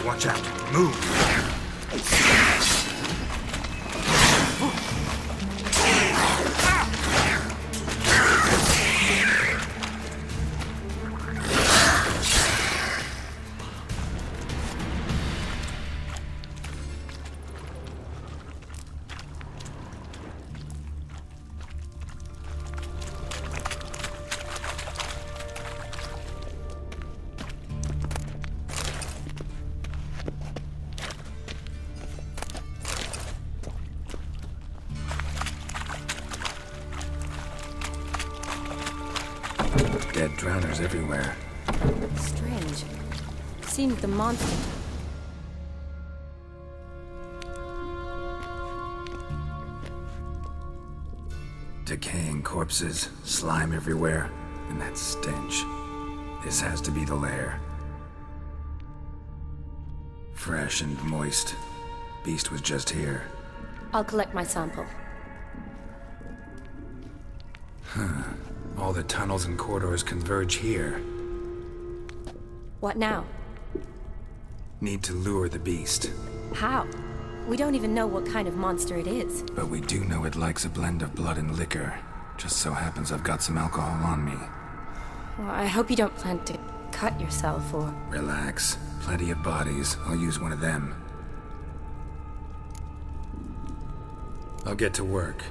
Watch out. Move. Dead drowners everywhere. Strange. Seems the monster... Decaying corpses, slime everywhere, and that stench. This has to be the lair. Fresh and moist. Beast was just here. I'll collect my sample. All the tunnels and corridors converge here. What now? Need to lure the beast. How? We don't even know what kind of monster it is. But we do know it likes a blend of blood and liquor. Just so happens I've got some alcohol on me. Well, I hope you don't plan to cut yourself or... Relax. Plenty of bodies. I'll use one of them. I'll get to work.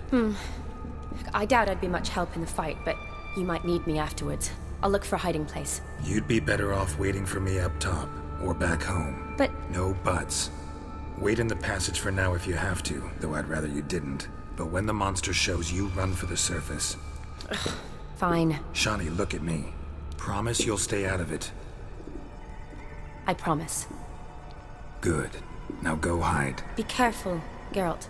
I doubt I'd be much help in the fight, but you might need me afterwards. I'll look for a hiding place. You'd be better off waiting for me up top, or back home. But... No buts. Wait in the passage for now if you have to, though I'd rather you didn't. But when the monster shows, you run for the surface. Fine. Shani, look at me. Promise you'll stay out of it. I promise. Good. Now go hide. Be careful, Geralt.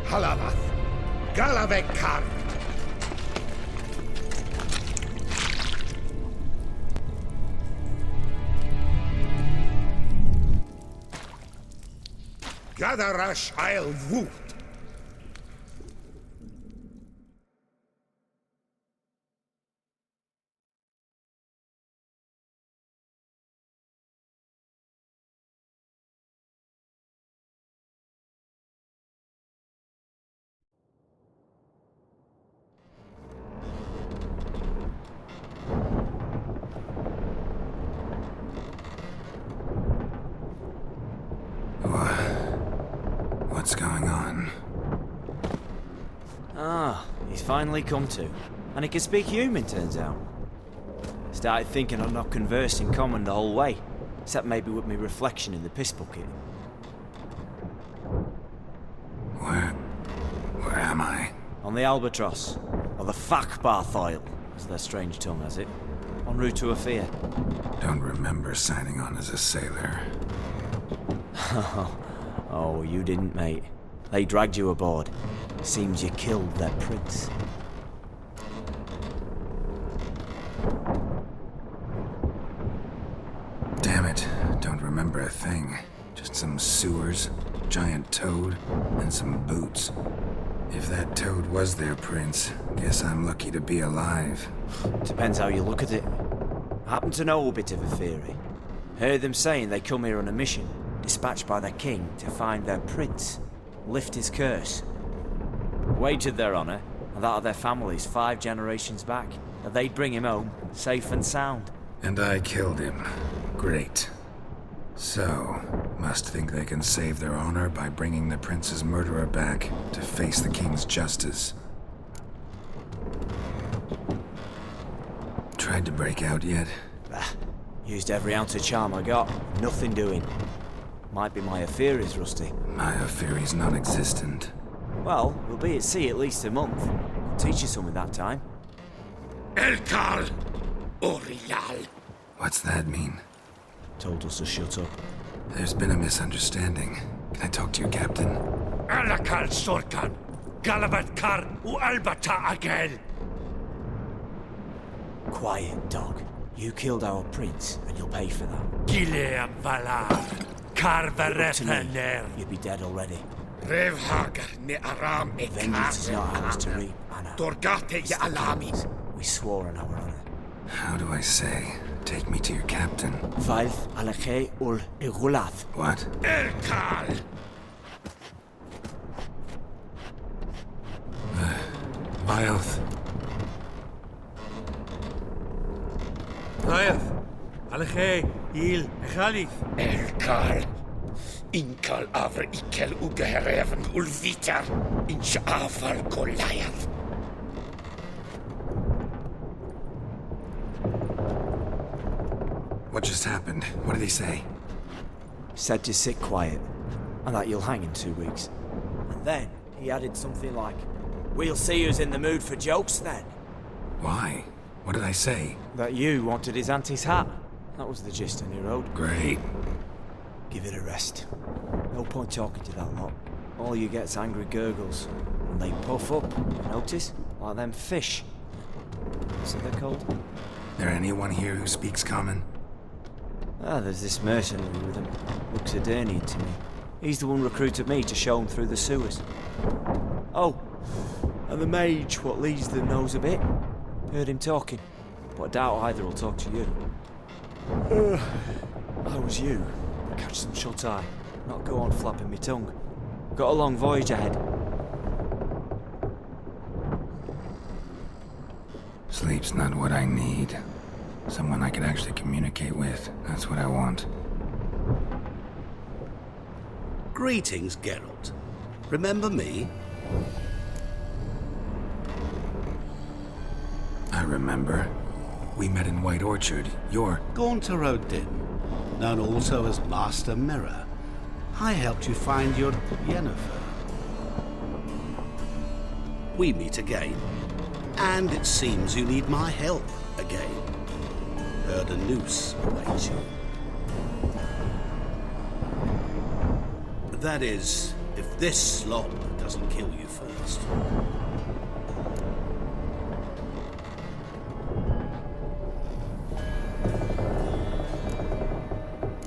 Halavath, Galavek Kar. Gadarash I'll woot. What's going on? Ah, he's finally come to. And he can speak human, turns out. Started thinking I'd not conversed in common the whole way, except maybe with me reflection in the piss bucket. Where am I? On the Albatross, or the Fakbarth Isle, as their strange tongue has it, en route to Afir. Don't remember signing on as a sailor. Oh, you didn't, mate. They dragged you aboard. Seems you killed their prince. Damn it, don't remember a thing. Just some sewers, giant toad, and some boots. If that toad was their prince, guess I'm lucky to be alive. Depends how you look at it. I happen to know a bit of a theory. Heard them saying they come here on a mission, dispatched by their king to find their prince, lift his curse. Wagered their honour, and that of their families 5 generations back, that they'd bring him home, safe and sound. And I killed him. Great. So, must think they can save their honor by bringing the prince's murderer back to face the king's justice. Tried to break out yet? Used every ounce of charm I got, nothing doing. Might be my Aphiri's rusty. My Aphiri's non-existent. Well, we'll be at sea at least a month. I'll teach you something that time. Elkal, Orial. What's that mean? Told us to shut up. There's been a misunderstanding. Can I talk to your captain? Alakal Sorkan, Galavat Kar, Albata Agel. Quiet, dog. You killed our prince, and you'll pay for that. Gileam Valar, To me, Karvarethaner. you'd be dead already. Revhagar ne Aram e Vengeance is not ours to reap, Anna. Dorgate ya Alamis. We swore on our honor. How do I say? Take me to your captain. Vaith alache ul igulath. What? Elkal. Vioth. Rayeth, Aleche, Il, Echalith. Elkal. Inkal Avr Ikel Ugehereven Ulvitar. Inch Afal Goliath. What just happened? What did he say? Said to sit quiet, and that you'll hang in 2 weeks. And then he added something like, "We'll see who's in the mood for jokes then." Why? What did I say? That you wanted his auntie's hat. That was the gist in your road. Great. Give it a rest. No point talking to that lot. All you get's angry gurgles. And they puff up, notice? Like them fish. So they're called? There anyone here who speaks common? Ah, there's this mercenary with him. Looks Adernian to me. He's the one recruited me to show him through the sewers. Oh, and the mage what leads them knows a bit. Heard him talking, but I doubt either will talk to you. I was you. Catch some shut-eye, not go on flapping me tongue. Got a long voyage ahead. Sleep's not what I need. Someone I can actually communicate with. That's what I want. Greetings, Geralt. Remember me? I remember. We met in White Orchard. You're... Gaunter Odin, known also as Master Mirror. I helped you find your Yennefer. We meet again. And it seems you need my help again. Heard a noose awaits you. That is, if this slop doesn't kill you first.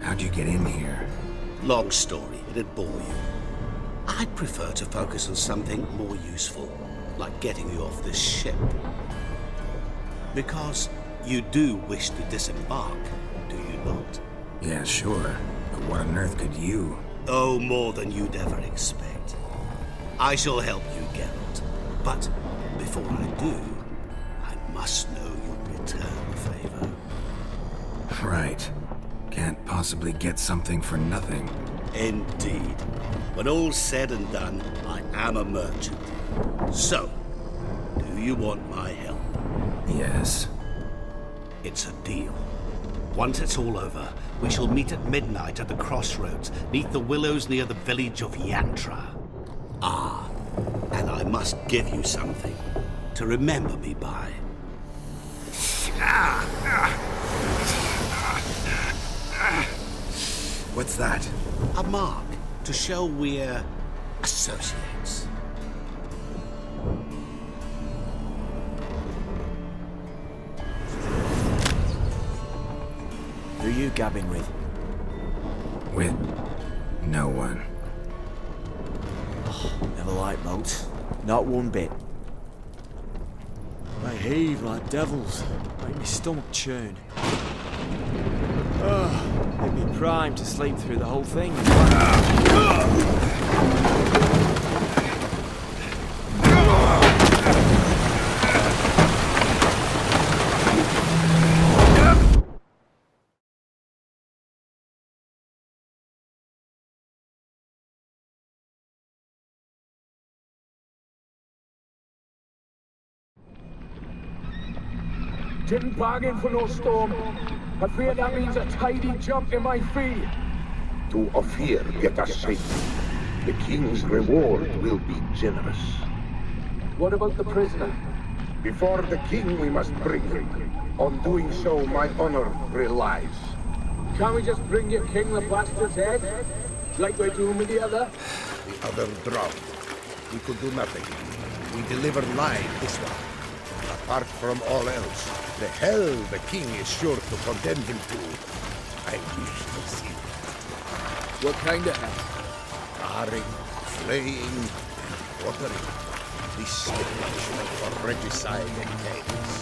How'd you get in here? Long story, it'd bore you. I'd prefer to focus on something more useful, like getting you off this ship. Because you do wish to disembark, do you not? Yeah, sure. But what on earth could you? Oh, more than you'd ever expect. I shall help you, Geralt. But before I do, I must know you'll return the favor. Right. Can't possibly get something for nothing. Indeed. When all's said and done, I am a merchant. So, do you want my help? Yes. It's a deal. Once it's all over, we shall meet at midnight at the crossroads, neath the willows near the village of Yantra. Ah, and I must give you something to remember me by. What's that? A mark to show we're associates. Who are you gabbing with? With no one. Never liked boats. Not one bit. They heave like devils. Make me stomach churn. They'd be primed to sleep through the whole thing. Didn't bargain for no storm. I fear that means a tidy jump in my fee. To Ophir get us safe. The king's reward will be generous. What about the prisoner? Before the king we must bring him. On doing so, my honor relies. Can't we just bring your king the bastard's head? Like we're doing with the other? The other drowned. We could do nothing. We deliver live this one. Apart from all else, the hell the king is sure to condemn him to. I wish to see. What kind of hell? Carring, flaying, and quartering. This stipulation for regicide and games.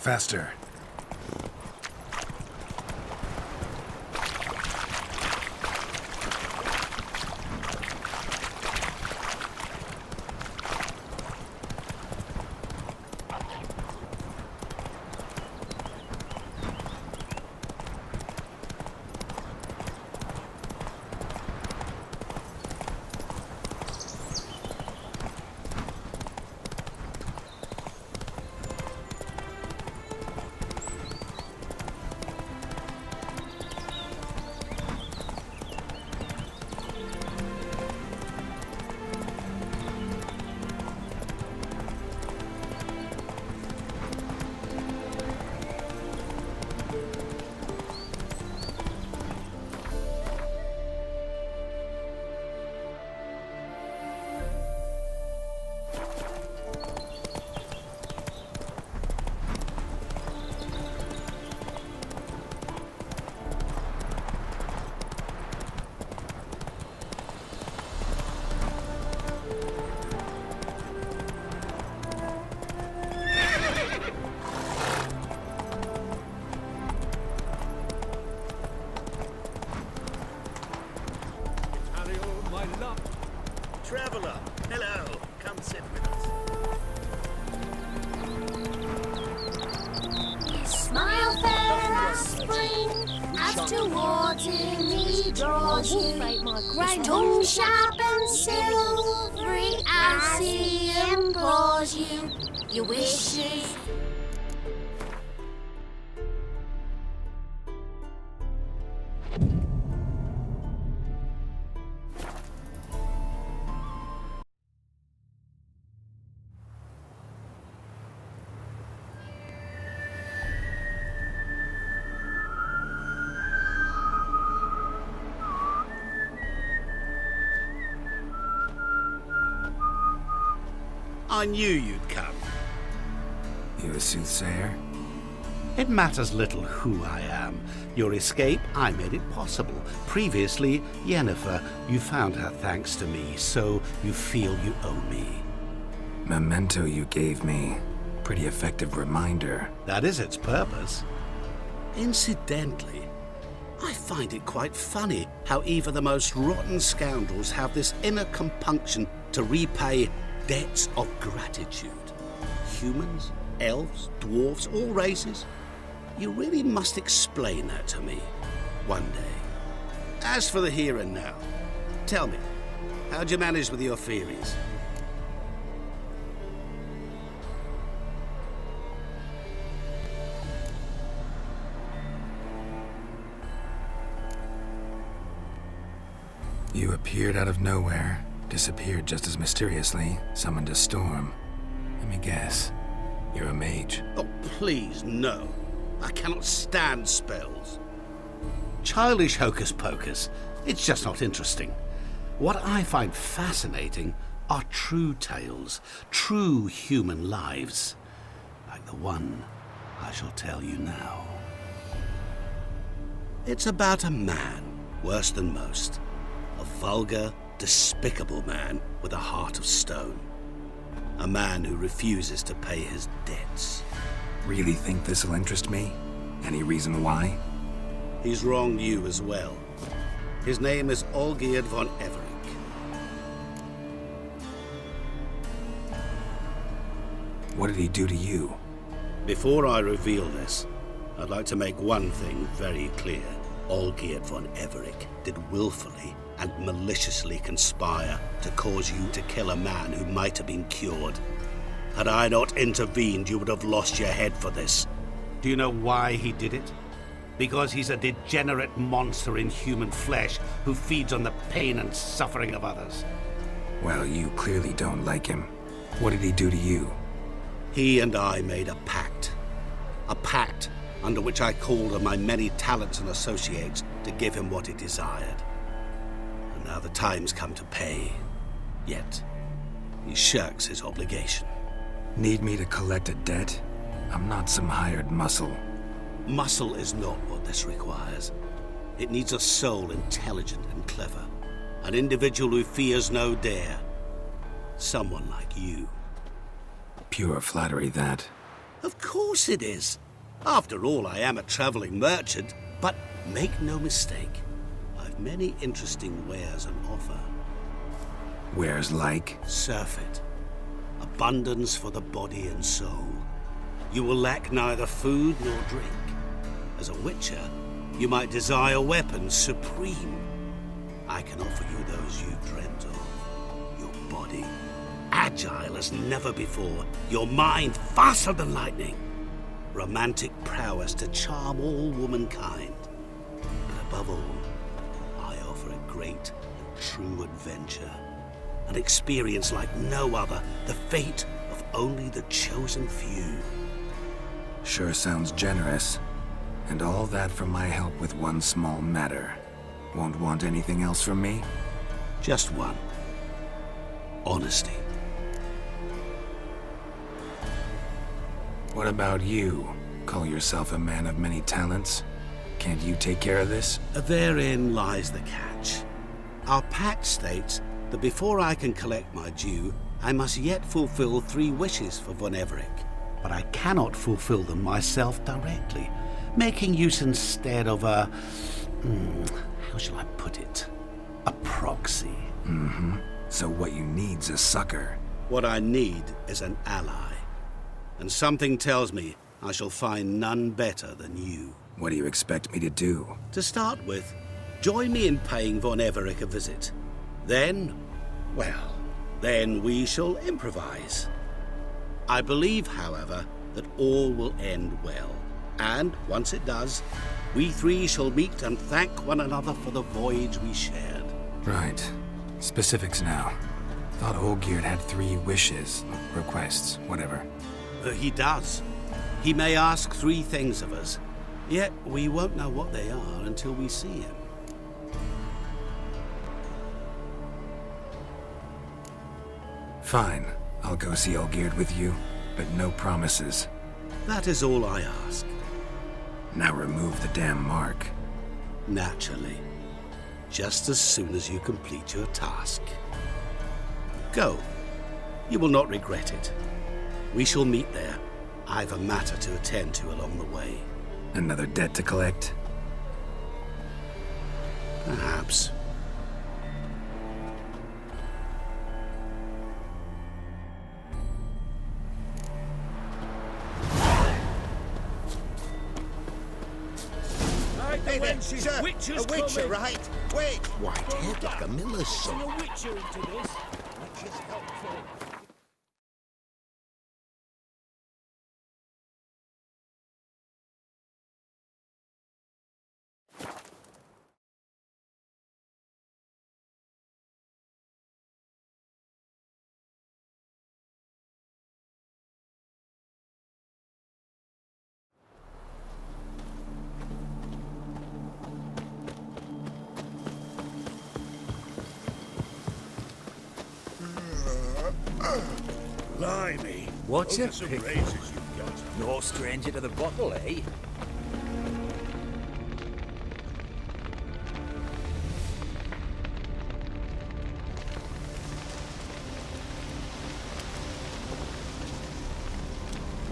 Faster. Traveler, hello. Come sit with us. Smile fair as spring, as towards him he draws you. His tongue sharp and silvery as he implores you. Your wishes. I knew you'd come. You a soothsayer? It matters little who I am. Your escape, I made it possible. Previously, Yennefer, you found her thanks to me, so you feel you owe me. Memento you gave me. Pretty effective reminder. That is its purpose. Incidentally, I find it quite funny how even the most rotten scoundrels have this inner compunction to repay debts of gratitude. Humans, elves, dwarves, all races. You really must explain that to me one day. As for the here and now, tell me, how'd you manage with your theories? You appeared out of nowhere, disappeared just as mysteriously, summoned a storm. Let me guess. You're a mage. Oh, please, no. I cannot stand spells. Childish hocus pocus. It's just not interesting. What I find fascinating are true tales, true human lives, like the one I shall tell you now. It's about a man, worse than most. A vulgar, despicable man with a heart of stone. A man who refuses to pay his debts. Really think this'll interest me? Any reason why? He's wronged you as well. His name is Olgierd von Everec. What did he do to you? Before I reveal this, I'd like to make one thing very clear. Olgierd von Everec did willfully and maliciously conspire to cause you to kill a man who might have been cured. Had I not intervened, you would have lost your head for this. Do you know why he did it? Because he's a degenerate monster in human flesh who feeds on the pain and suffering of others. Well, you clearly don't like him. What did he do to you? He and I made a pact. A pact under which I called on my many talents and associates to give him what he desired. And now the time's come to pay. Yet, he shirks his obligation. Need me to collect a debt? I'm not some hired muscle. Muscle is not what this requires. It needs a soul intelligent and clever. An individual who fears no dare. Someone like you. Pure flattery, that. Of course it is. After all, I am a traveling merchant, but make no mistake, I've many interesting wares on offer. Wares like? Surfeit. Abundance for the body and soul. You will lack neither food nor drink. As a witcher, you might desire weapons supreme. I can offer you those you've dreamt of. Your body, agile as never before. Your mind, faster than lightning. Romantic prowess to charm all womankind. But above all, I offer a great and true adventure. An experience like no other, the fate of only the chosen few. Sure sounds generous. And all that for my help with one small matter. Won't want anything else from me? Just one. Honesty. What about you? Call yourself a man of many talents? Can't you take care of this? Therein lies the catch. Our pact states that before I can collect my due, I must yet fulfill 3 wishes for Von Everec. But I cannot fulfill them myself directly, making use instead of a... how shall I put it? A proxy. So what you need's a sucker. What I need is an ally. And something tells me I shall find none better than you. What do you expect me to do? To start with, join me in paying Von Everec a visit. Then, well, then we shall improvise. I believe, however, that all will end well. And once it does, we 3 shall meet and thank one another for the voyage we shared. Right. Specifics now. Thought Olgierd had 3 wishes, requests, whatever. He does. He may ask 3 things of us, yet we won't know what they are until we see him. Fine. I'll go see Olgierd with you, but no promises. That is all I ask. Now remove the damn mark. Naturally. Just as soon as you complete your task. Go. You will not regret it. We shall meet there. I've a matter to attend to along the way. Another debt to collect? Perhaps. Hey there, sir, Witcher's a witcher, coming. right? Wait! White-haired like a miller's son. A witcher into this. Which is helpful. Blimey. What's Those it, are some Pick? razors you've got. No stranger to the bottle, eh?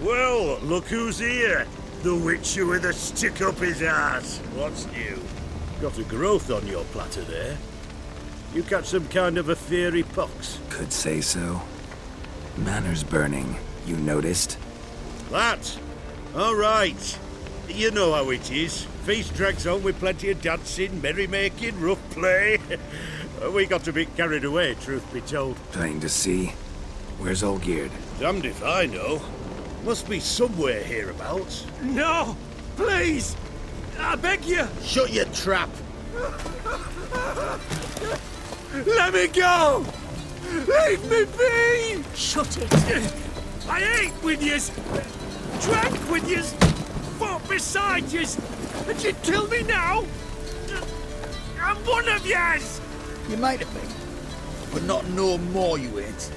Well, look who's here. The Witcher with a stick up his ass. What's new? Got a growth on your platter there. You catch some kind of a fiery pox. Could say so. Manor's burning. You noticed? That? All right. You know how it is. Feast drags on with plenty of dancing, merrymaking, rough play. We got a bit carried away, truth be told. Plain to see. Where's Olgierd? Damned if I know. Must be somewhere hereabouts. No! Please! I beg you! Shut your trap! Let me go! Leave me be! Shut it. I ate with yous, drank with yous, fought beside yous, and you'd kill me now? I'm one of yous! You might have been, but not no more you ain't.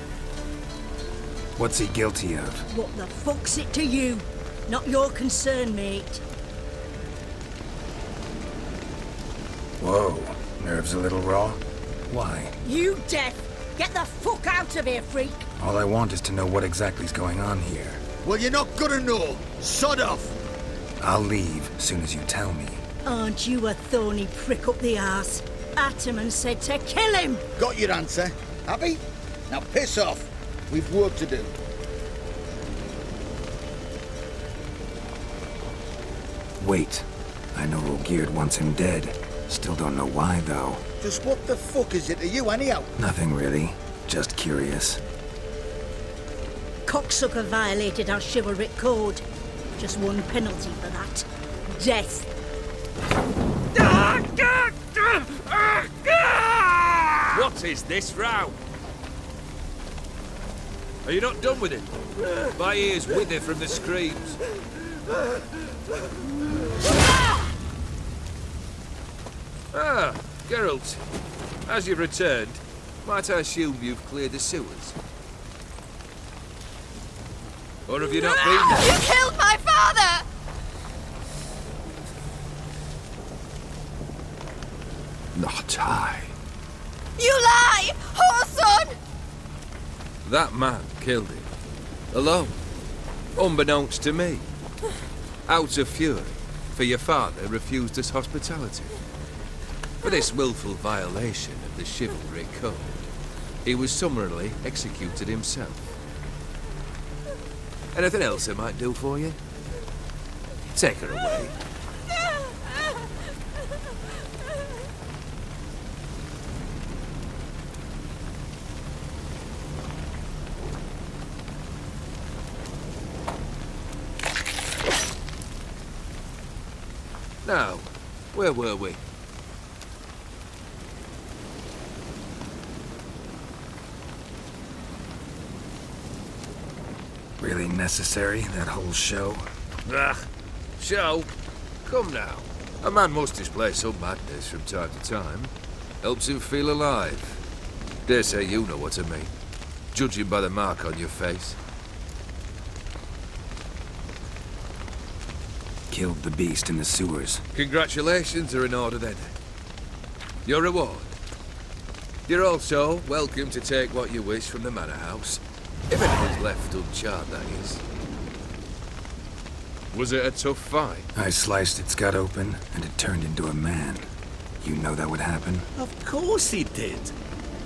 What's he guilty of? What the fuck's it to you? Not your concern, mate. Whoa. Nerves a little raw? Why? You deaf! Get the fuck out of here, freak! All I want is to know what exactly's going on here. Well, you're not gonna know. Sod off. I'll leave as soon as you tell me. Aren't you a thorny prick up the arse? Ataman said to kill him! Got your answer. Happy? Now piss off. We've work to do. Wait. I know Olgierd wants him dead. Still don't know why, though. Just what the fuck is it to you, anyhow? Nothing really. Just curious. Cocksucker violated our chivalric code. Just one penalty for that. Death. What is this row? Are you not done with it? My ears wither from the screams. Ah, Geralt. As you've returned, might I assume you've cleared the sewers? Or have you not been there? You killed my father! Not I. You lie! Whoreson! That man killed him. Alone. Unbeknownst to me. Out of fury, for your father refused us hospitality. For this willful violation of the chivalry code, he was summarily executed himself. Anything else I might do for you? Take her away. Now, where were we? Really necessary, that whole show? Ah, show? Come now. A man must display some madness from time to time. Helps him feel alive. Dare say you know what I mean. Judging by the mark on your face. Killed the beast in the sewers. Congratulations are in order then. Your reward. You're also welcome to take what you wish from the manor house. If anything's left uncharred, that is. Was it a tough fight? I sliced its gut open, and it turned into a man. You know that would happen? Of course he did.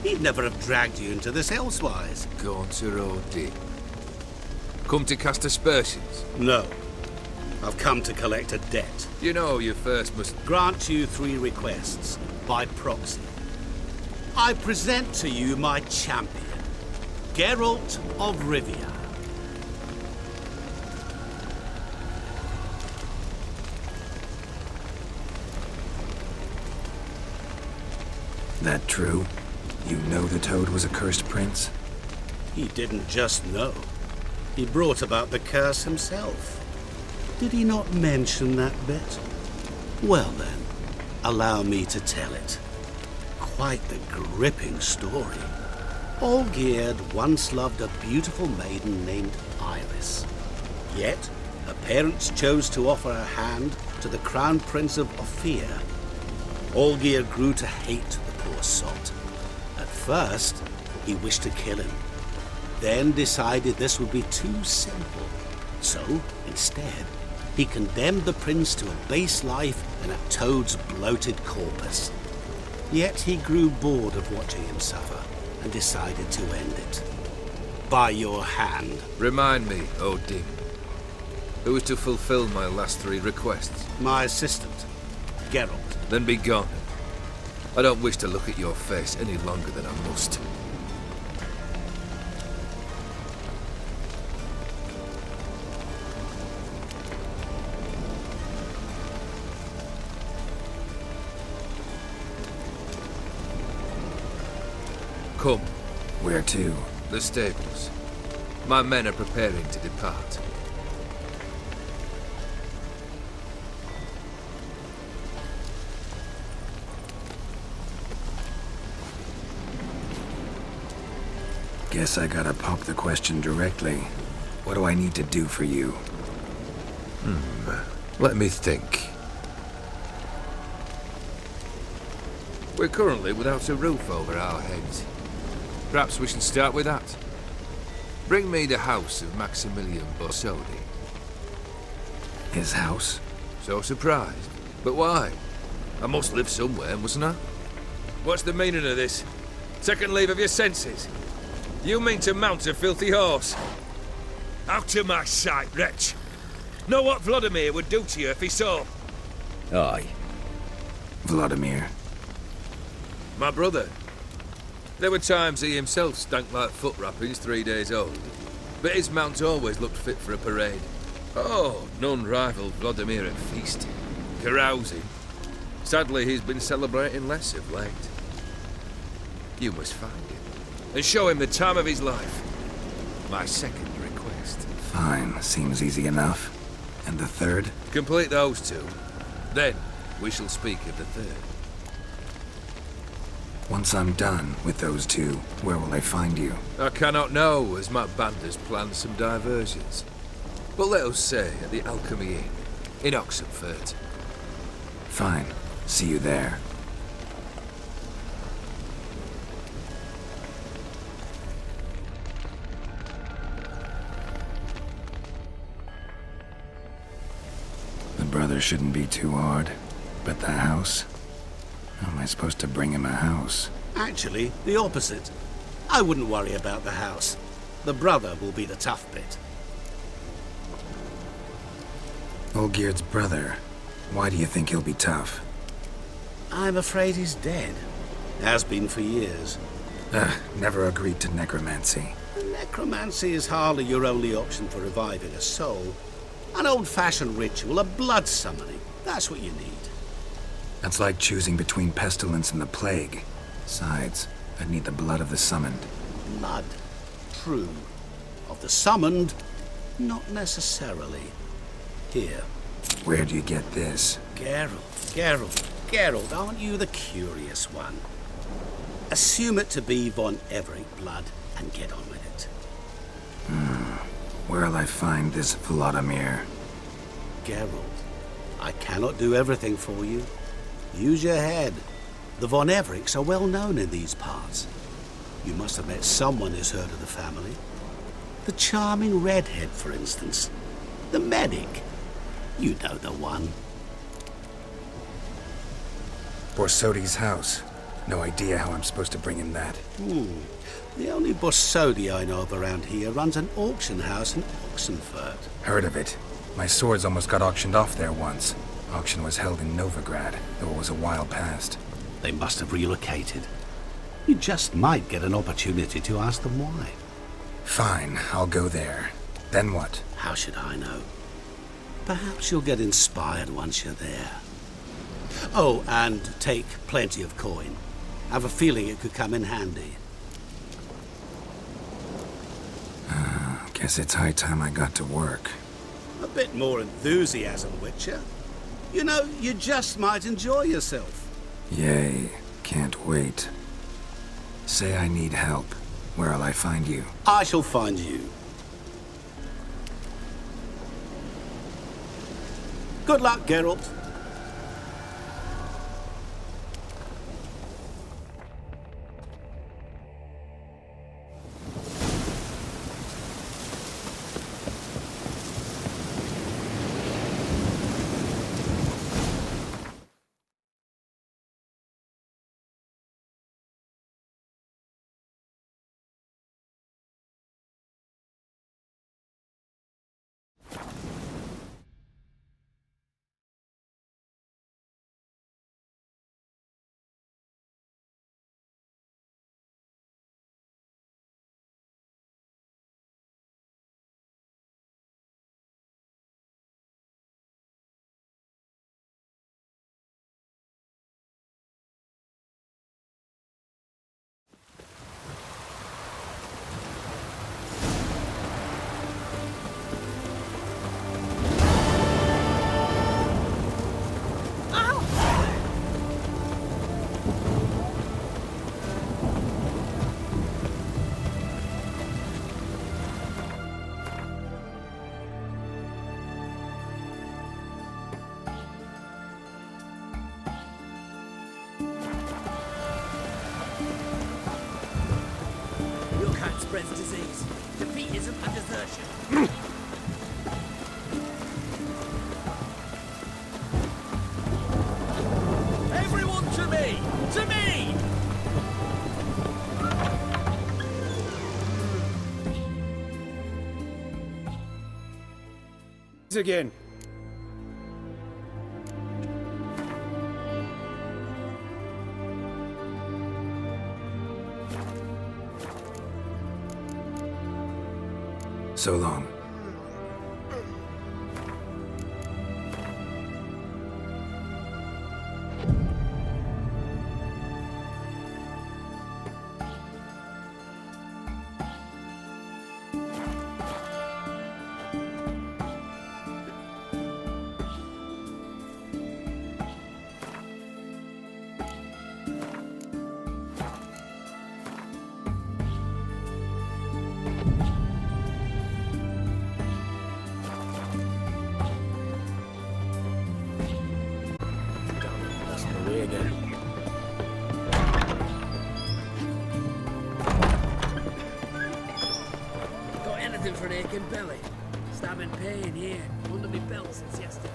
He'd never have dragged you into this elsewise. Gaunter O'Dimm. Come to cast aspersions? No. I've come to collect a debt. You know you first must... Grant you 3 requests, by proxy. I present to you my champion, Geralt of Rivia. That true? You know the Toad was a cursed prince? He didn't just know. He brought about the curse himself. Did he not mention that bit? Well then, allow me to tell it. Quite the gripping story. Olgierd once loved a beautiful maiden named Iris. Yet, her parents chose to offer her hand to the Crown Prince of Ophir. Olgierd grew to hate the poor sot. At first, he wished to kill him. Then decided this would be too simple. So, instead, he condemned the prince to a base life in a toad's bloated corpus. Yet he grew bored of watching him suffer and decided to end it. By your hand. Remind me, O'Dimm. Who is to fulfill my last 3 requests? My assistant, Geralt. Then be gone. I don't wish to look at your face any longer than I must. Come. Where to? The stables. My men are preparing to depart. Guess I gotta pop the question directly. What do I need to do for you? Let me think. We're currently without a roof over our heads. Perhaps we should start with that. Bring me the house of Maximilian Borsodi. His house? So surprised. But why? I must live somewhere, mustn't I? What's the meaning of this? Second leave of your senses? You mean to mount a filthy horse? Out of my sight, wretch! Know what Vladimir would do to you if he saw? Aye. Vladimir. My brother. There were times he himself stank like foot wrappings 3 days old. But his mount always looked fit for a parade. Oh, none rivaled Vladimir at feasting, carousing. Sadly, he's been celebrating less of late. You must find him, and show him the time of his life. My second request. Fine, seems easy enough. And the third? Complete those two. Then, we shall speak of the third. Once I'm done with those two, where will I find you? I cannot know, as my band has planned some diversions. But let us say at the Alchemy Inn, in Oxenfurt. Fine. See you there. The brother shouldn't be too hard. But the house? How am I supposed to bring him a house? Actually, the opposite. I wouldn't worry about the house. The brother will be the tough bit. Olgierd's brother. Why do you think he'll be tough? I'm afraid he's dead. Has been for years. Never agreed to necromancy. Necromancy is hardly your only option for reviving a soul. An old-fashioned ritual, a blood summoning. That's what you need. That's like choosing between pestilence and the plague. Besides, I'd need the blood of the summoned. Blood. True. Of the summoned, not necessarily. Here. Where do you get this? Geralt, aren't you the curious one? Assume it to be von Everett blood and get on with it. Where'll I find this Vladimir? Geralt, I cannot do everything for you. Use your head. The von Evericks are well known in these parts. You must have met someone who's heard of the family. The charming redhead, for instance. The medic. You know the one. Borsodi's house. No idea how I'm supposed to bring him that. The only Borsodi I know of around here runs an auction house in Oxenfurt. Heard of it. My swords almost got auctioned off there once. Auction was held in Novigrad, though it was a while past. They must have relocated. You just might get an opportunity to ask them why. Fine, I'll go there. Then what? How should I know? Perhaps you'll get inspired once you're there. Oh, and take plenty of coin. Have a feeling it could come in handy. Guess it's high time I got to work. A bit more enthusiasm, Witcher. You know, you just might enjoy yourself. Yay, can't wait. Say I need help. Where'll I find you? I shall find you. Good luck, Geralt. spreads disease, defeatism and desertion. Everyone to me! To me! Again. So long. Got anything for an aching belly? Stabbing pain here, under my belt since yesterday.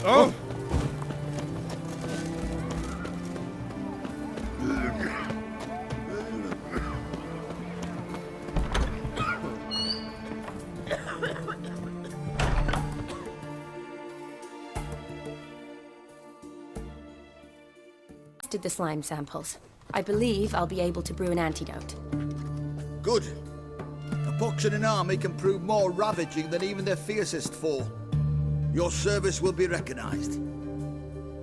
Oh! Did the slime samples. I believe I'll be able to brew an antidote. Good. A pox in an army can prove more ravaging than even their fiercest foe. Your service will be recognized.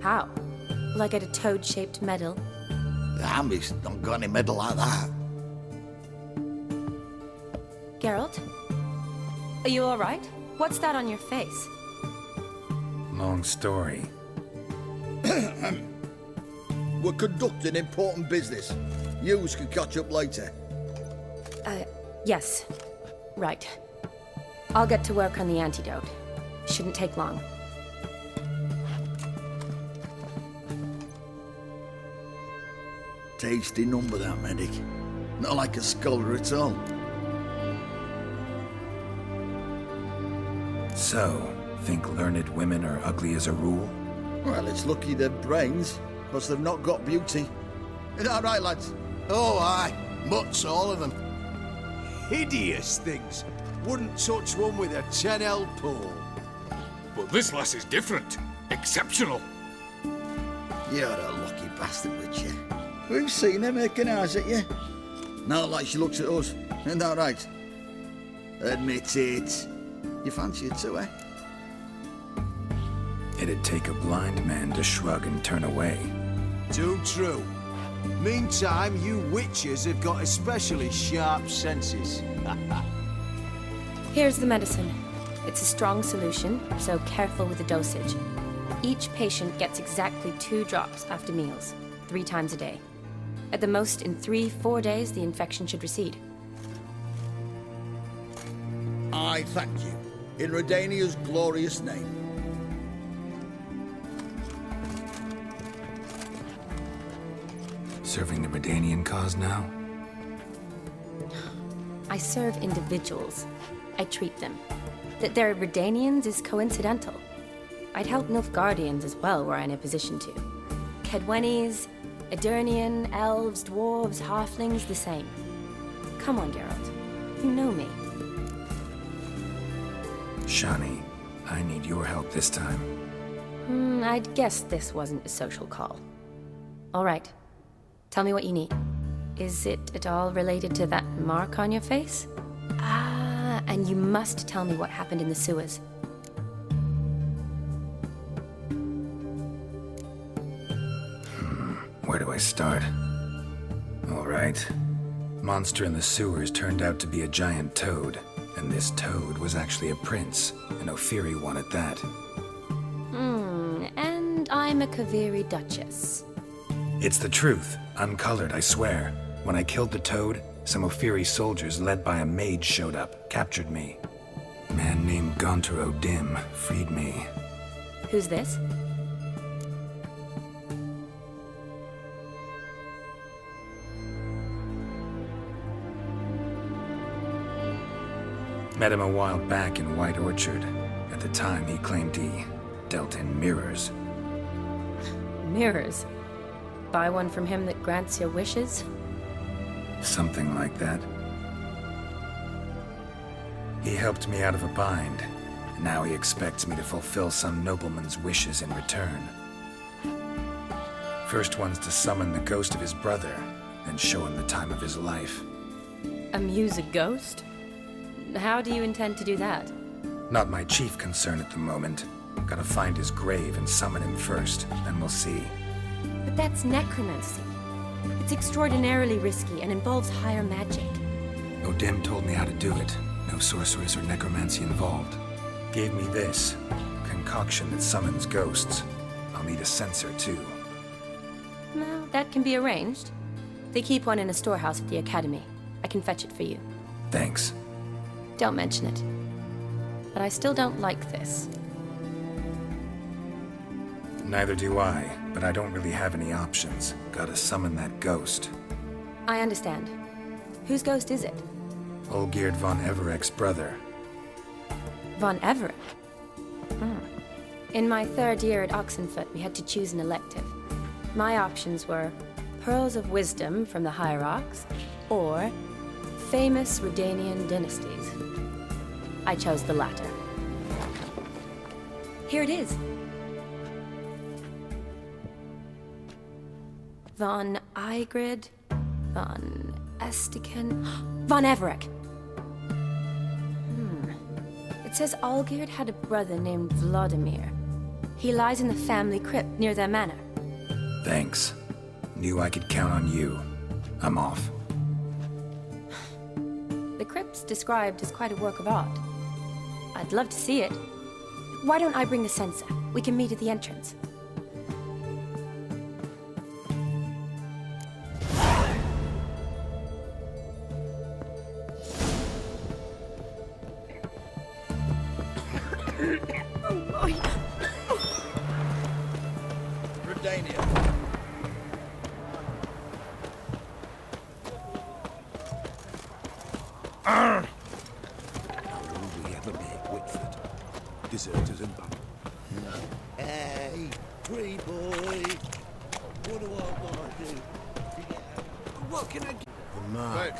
How? Will I get a toad-shaped medal? The army's not got any medal like that. Geralt? Are you alright? What's that on your face? Long story. We're conducting important business. Yous can catch up later. Yes. Right. I'll get to work on the antidote. Shouldn't take long. Tasty number, that medic. Not like a scholar at all. So, think learned women are ugly as a rule? Well, it's lucky they've brains, because they've not got beauty. Is that right, lads? Oh, aye. Mutts, all of them. Hideous things. Wouldn't touch one with a 10L pole. But this lass is different. Exceptional. You're a lucky bastard, with you. We've seen her making eyes at you. Not like she looks at us. Isn't that right? Admit it. You fancy it too, eh? It'd take a blind man to shrug and turn away. Too true. Meantime, you witches have got especially sharp senses. Here's the medicine. It's a strong solution, so careful with the dosage. Each patient gets exactly 2 drops after meals, 3 times a day. At the most, in 3-4 days, the infection should recede. I thank you. In Redania's glorious name. Serving the Redanian cause now? I serve individuals. I treat them. That they're Redanians is coincidental. I'd help Nilfgaardians as well were I in a position to. Kedwenis, Edirnian, elves, dwarves, halflings, the same. Come on, Geralt. You know me. Shani, I need your help this time. I'd guess this wasn't a social call. All right. Tell me what you need. Is it at all related to that mark on your face? Ah, and you must tell me what happened in the sewers. Where do I start? All right. Monster in the sewers turned out to be a giant toad, and this toad was actually a prince, an Ophiri one at that. And I'm a Kaviri Duchess. It's the truth, uncolored, I swear. When I killed the toad, some Ophiri soldiers led by a mage showed up, captured me. A man named Gontar O'Dim freed me. Who's this? Met him a while back in White Orchard. At the time, he claimed he dealt in mirrors. Mirrors? Buy one from him that grants your wishes? Something like that. He helped me out of a bind, and now he expects me to fulfill some nobleman's wishes in return. First one's to summon the ghost of his brother, then show him the time of his life. Amuse a ghost? How do you intend to do that? Not my chief concern at the moment. Gotta find his grave and summon him first, then we'll see. But that's necromancy. It's extraordinarily risky and involves higher magic. O'Dim told me how to do it. No sorceress or necromancy involved. Gave me this concoction that summons ghosts. I'll need a censer too. Well, that can be arranged. They keep one in a storehouse at the academy. I can fetch it for you. Thanks. Don't mention it. But I still don't like this. Neither do I, but I don't really have any options. Gotta summon that ghost. I understand. Whose ghost is it? Olgierd von Everek's brother. Von Everek? In my third year at Oxenfoot, we had to choose an elective. My options were Pearls of Wisdom from the Hierarchs, or Famous Redanian Dynasties. I chose the latter. Here it is. Von Igrid, von Estiken, von Everek. It says Olgierd had a brother named Vladimir. He lies in the family crypt near their manor. Thanks. Knew I could count on you. I'm off. The crypt's described as quite a work of art. I'd love to see it. Why don't I bring the censer? We can meet at the entrance. Deserters and bum. Hey, pretty boy. What do I want to do? What can I get? The mark.